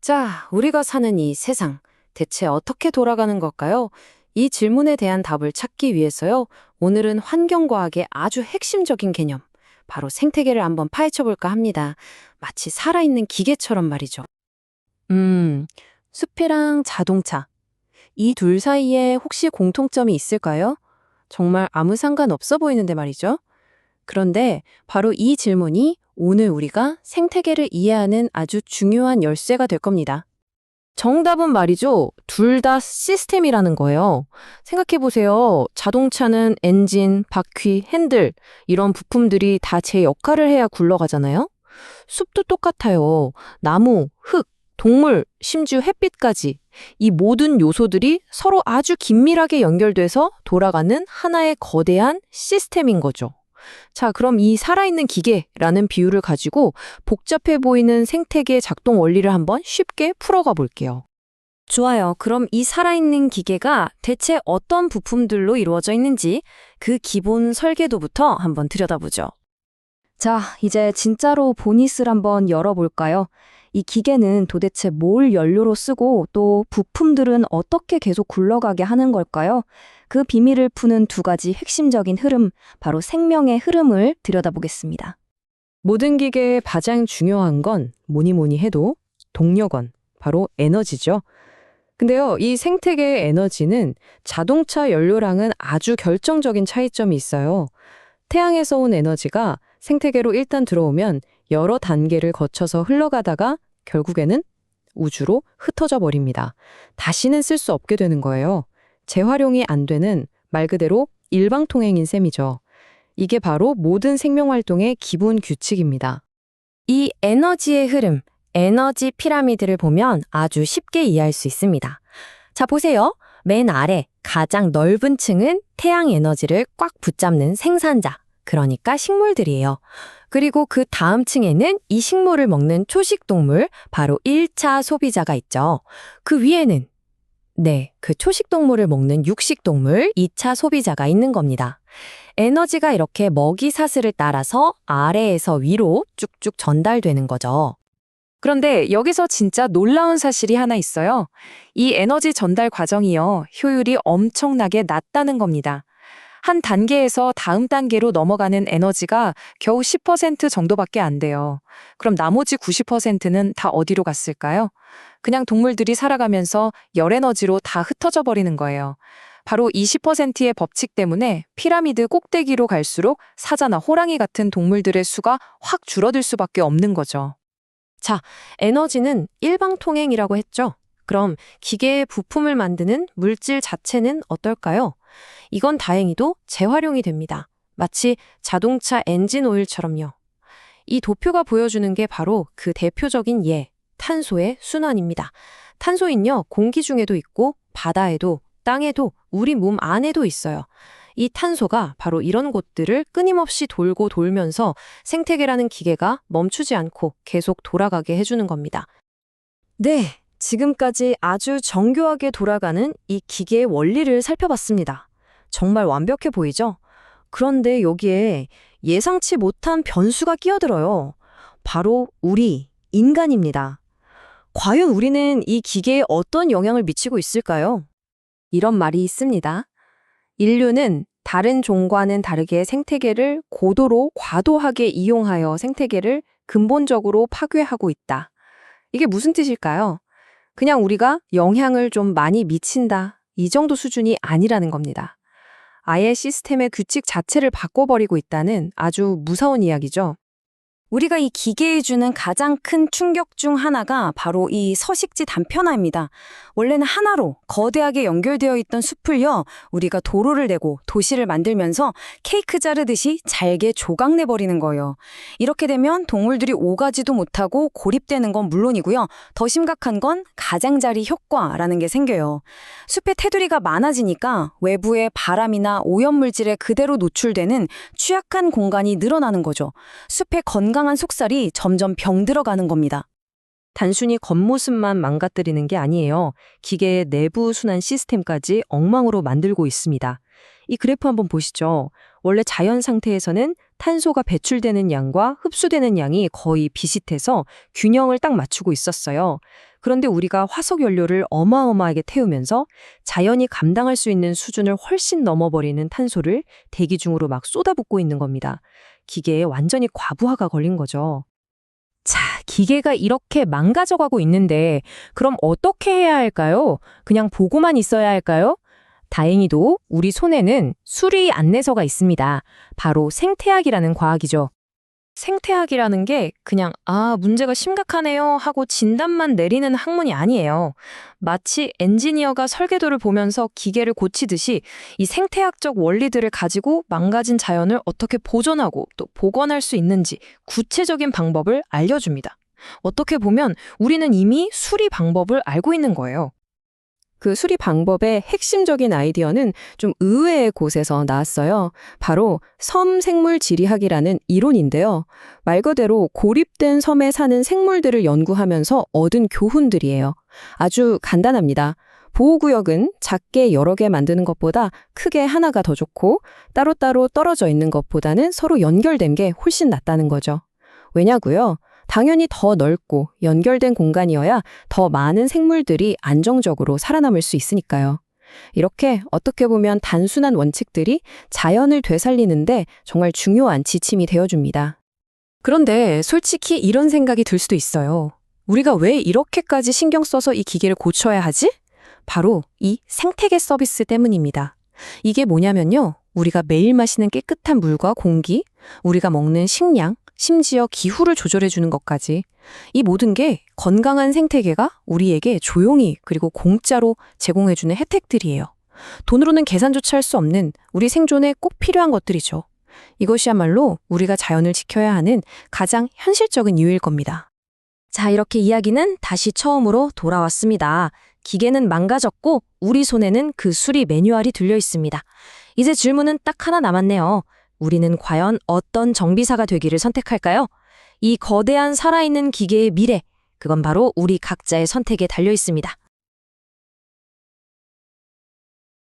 자, 우리가 사는 이 세상, 대체 어떻게 돌아가는 걸까요? 이 질문에 대한 답을 찾기 위해서요, 오늘은 환경과학의 아주 핵심적인 개념, 바로 생태계를 한번 파헤쳐 볼까 합니다. 마치 살아있는 기계처럼 말이죠. 숲이랑 자동차. 이 둘 사이에 혹시 공통점이 있을까요? 정말 아무 상관 없어 보이는데 말이죠. 그런데 바로 이 질문이 오늘 우리가 생태계를 이해하는 아주 중요한 열쇠가 될 겁니다. 정답은 말이죠. 둘 다 시스템이라는 거예요. 생각해보세요. 자동차는 엔진, 바퀴, 핸들, 이런 부품들이 다 제 역할을 해야 굴러가잖아요. 숲도 똑같아요. 나무, 흙, 동물, 심지어 햇빛까지. 이 모든 요소들이 서로 아주 긴밀하게 연결돼서 돌아가는 하나의 거대한 시스템인 거죠. 자, 그럼 이 살아있는 기계라는 비유를 가지고 복잡해 보이는 생태계 작동 원리를 한번 쉽게 풀어가 볼게요. 좋아요. 그럼 이 살아있는 기계가 대체 어떤 부품들로 이루어져 있는지 그 기본 설계도부터 한번 들여다보죠. 자, 이제 진짜로 보닛을 한번 열어볼까요? 이 기계는 도대체 뭘 연료로 쓰고 또 부품들은 어떻게 계속 굴러가게 하는 걸까요? 그 비밀을 푸는 두 가지 핵심적인 흐름, 바로 생명의 흐름을 들여다보겠습니다. 모든 기계의 가장 중요한 건 뭐니 해도 동력원, 바로 에너지죠. 근데요, 이 생태계의 에너지는 자동차 연료랑은 아주 결정적인 차이점이 있어요. 태양에서 온 에너지가 생태계로 일단 들어오면 여러 단계를 거쳐서 흘러가다가 결국에는 우주로 흩어져 버립니다. 다시는 쓸 수 없게 되는 거예요. 재활용이 안 되는 말 그대로 일방통행인 셈이죠. 이게 바로 모든 생명활동의 기본 규칙입니다. 이 에너지의 흐름, 에너지 피라미드를 보면 아주 쉽게 이해할 수 있습니다. 자, 보세요. 맨 아래 가장 넓은 층은 태양 에너지를 꽉 붙잡는 생산자, 그러니까 식물들이에요. 그리고 그 다음 층에는 이 식물을 먹는 초식동물, 바로 1차 소비자가 있죠. 그 위에는 그 초식동물을 먹는 육식동물, 2차 소비자가 있는 겁니다. 에너지가 이렇게 먹이 사슬을 따라서 아래에서 위로 쭉쭉 전달되는 거죠. 그런데 여기서 진짜 놀라운 사실이 하나 있어요. 이 에너지 전달 과정이요, 효율이 엄청나게 낮다는 겁니다. 한 단계에서 다음 단계로 넘어가는 에너지가 겨우 10% 정도밖에 안 돼요. 그럼 나머지 90%는 다 어디로 갔을까요? 그냥 동물들이 살아가면서 열에너지로 다 흩어져 버리는 거예요. 바로 20%의 법칙 때문에 피라미드 꼭대기로 갈수록 사자나 호랑이 같은 동물들의 수가 확 줄어들 수밖에 없는 거죠. 자, 에너지는 일방통행이라고 했죠. 그럼 기계의 부품을 만드는 물질 자체는 어떨까요? 이건 다행히도 재활용이 됩니다. 마치 자동차 엔진 오일처럼요. 이 도표가 보여주는 게 바로 그 대표적인 탄소의 순환입니다. 탄소인요, 공기 중에도 있고 바다에도 땅에도 우리 몸 안에도 있어요. 이 탄소가 바로 이런 곳들을 끊임없이 돌고 돌면서 생태계라는 기계가 멈추지 않고 계속 돌아가게 해주는 겁니다. 네, 지금까지 아주 정교하게 돌아가는 이 기계의 원리를 살펴봤습니다. 정말 완벽해 보이죠? 그런데 여기에 예상치 못한 변수가 끼어들어요. 바로 우리, 인간입니다. 과연 우리는 이 기계에 어떤 영향을 미치고 있을까요? 이런 말이 있습니다. 인류는 다른 종과는 다르게 생태계를 고도로 과도하게 이용하여 생태계를 근본적으로 파괴하고 있다. 이게 무슨 뜻일까요? 그냥 우리가 영향을 좀 많이 미친다, 이 정도 수준이 아니라는 겁니다. 아예 시스템의 규칙 자체를 바꿔버리고 있다는 아주 무서운 이야기죠. 우리가 이 기계에 주는 가장 큰 충격 중 하나가 바로 이 서식지 단편화입니다. 원래는 하나로 거대하게 연결되어 있던 숲을요, 우리가 도로를 내고 도시를 만들면서 케이크 자르듯이 잘게 조각내버리는 거예요. 이렇게 되면 동물들이 오가지도 못하고 고립되는 건 물론이고요. 더 심각한 건 가장자리 효과라는 게 생겨요. 숲에 테두리가 많아지니까 외부의 바람이나 오염물질에 그대로 노출되는 취약한 공간이 늘어나는 거죠. 숲의 건강한 속살이 점점 병들어가는 겁니다. 단순히 겉모습만 망가뜨리는 게 아니에요. 기계의 내부 순환 시스템까지 엉망으로 만들고 있습니다. 이 그래프 한번 보시죠. 원래 자연 상태에서는 탄소가 배출되는 양과 흡수되는 양이 거의 비슷해서 균형을 딱 맞추고 있었어요. 그런데 우리가 화석 연료를 어마어마하게 태우면서 자연이 감당할 수 있는 수준을 훨씬 넘어버리는 탄소를 대기 중으로 막 쏟아붓고 있는 겁니다. 기계에 완전히 과부하가 걸린 거죠. 자, 기계가 이렇게 망가져가고 있는데 그럼 어떻게 해야 할까요? 그냥 보고만 있어야 할까요? 다행히도 우리 손에는 수리 안내서가 있습니다. 바로 생태학이라는 과학이죠. 생태학이라는 게 그냥 문제가 심각하네요 하고 진단만 내리는 학문이 아니에요. 마치 엔지니어가 설계도를 보면서 기계를 고치듯이 이 생태학적 원리들을 가지고 망가진 자연을 어떻게 보존하고 또 복원할 수 있는지 구체적인 방법을 알려줍니다. 어떻게 보면 우리는 이미 수리 방법을 알고 있는 거예요. 그 수리 방법의 핵심적인 아이디어는 좀 의외의 곳에서 나왔어요. 바로 섬 생물 지리학이라는 이론인데요. 말 그대로 고립된 섬에 사는 생물들을 연구하면서 얻은 교훈들이에요. 아주 간단합니다. 보호구역은 작게 여러 개 만드는 것보다 크게 하나가 더 좋고 따로따로 떨어져 있는 것보다는 서로 연결된 게 훨씬 낫다는 거죠. 왜냐고요? 당연히 더 넓고 연결된 공간이어야 더 많은 생물들이 안정적으로 살아남을 수 있으니까요. 이렇게 어떻게 보면 단순한 원칙들이 자연을 되살리는데 정말 중요한 지침이 되어줍니다. 그런데 솔직히 이런 생각이 들 수도 있어요. 우리가 왜 이렇게까지 신경 써서 이 기계를 고쳐야 하지? 바로 이 생태계 서비스 때문입니다. 이게 뭐냐면요. 우리가 매일 마시는 깨끗한 물과 공기, 우리가 먹는 식량, 심지어 기후를 조절해주는 것까지 이 모든 게 건강한 생태계가 우리에게 조용히 그리고 공짜로 제공해주는 혜택들이에요. 돈으로는 계산조차 할 수 없는 우리 생존에 꼭 필요한 것들이죠. 이것이야말로 우리가 자연을 지켜야 하는 가장 현실적인 이유일 겁니다. 자, 이렇게 이야기는 다시 처음으로 돌아왔습니다. 기계는 망가졌고 우리 손에는 그 수리 매뉴얼이 들려 있습니다. 이제 질문은 딱 하나 남았네요. 우리는 과연 어떤 정비사가 되기를 선택할까요? 이 거대한 살아있는 기계의 미래, 그건 바로 우리 각자의 선택에 달려 있습니다.